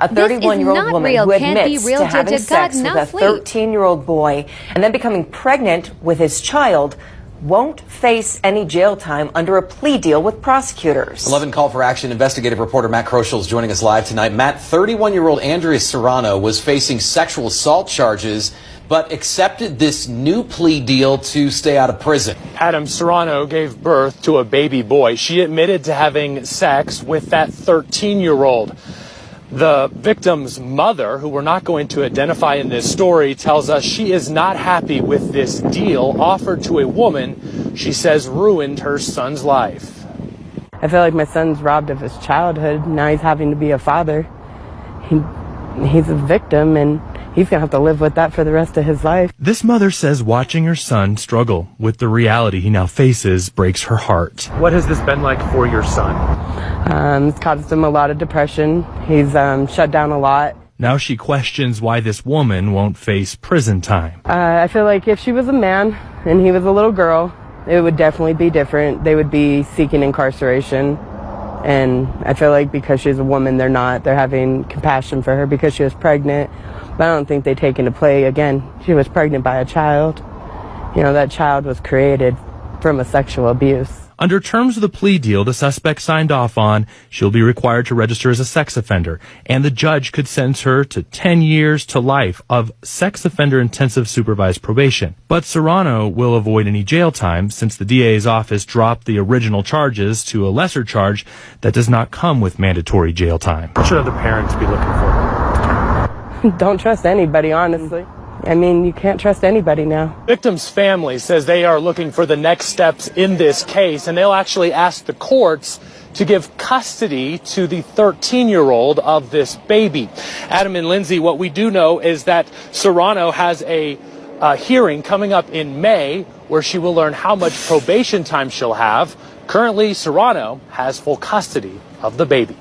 a 31-year-old woman who admits to having sex with a 13-year-old boy and then becoming pregnant with his child won't face any jail time under a plea deal with prosecutors. 11 Call for Action investigative reporter Matt Kroschel is joining us live tonight. Matt, 31-year-old Andrea Serrano was facing sexual assault charges but accepted this new plea deal to stay out of prison. Adam, Serrano gave birth to a baby boy. She admitted to having sex with that 13-year-old. The victim's mother, who we're not going to identify in this story, tells us she is not happy with this deal offered to a woman she says ruined her son's life. I feel like my son's robbed of his childhood. Now he's having to be a father. He's a victim, and he's going to have to live with that for the rest of his life. This mother says watching her son struggle with the reality he now faces breaks her heart. What has this been like for your son? It's caused him a lot of depression. He's shut down a lot. Now she questions why this woman won't face prison time. I feel like if she was a man and he was a little girl, it would definitely be different. They would be seeking incarceration. And I feel like because she's a woman, they're not. They're having compassion for her because she was pregnant. But I don't think they take into play, again, she was pregnant by a child. You know, that child was created from a sexual abuse. Under terms of the plea deal the suspect signed off on, she'll be required to register as a sex offender, and the judge could sentence her to 10 years to life of sex offender intensive supervised probation. But Serrano will avoid any jail time since the DA's office dropped the original charges to a lesser charge that does not come with mandatory jail time. What should other parents be looking for? Don't trust anybody, honestly. I mean, you can't trust anybody now. Victim's family says they are looking for the next steps in this case, and they'll actually ask the courts to give custody to the 13-year-old of this baby. Adam and Lindsay, what we do know is that Serrano has a hearing coming up in May where she will learn how much probation time she'll have. Currently, Serrano has full custody of the baby.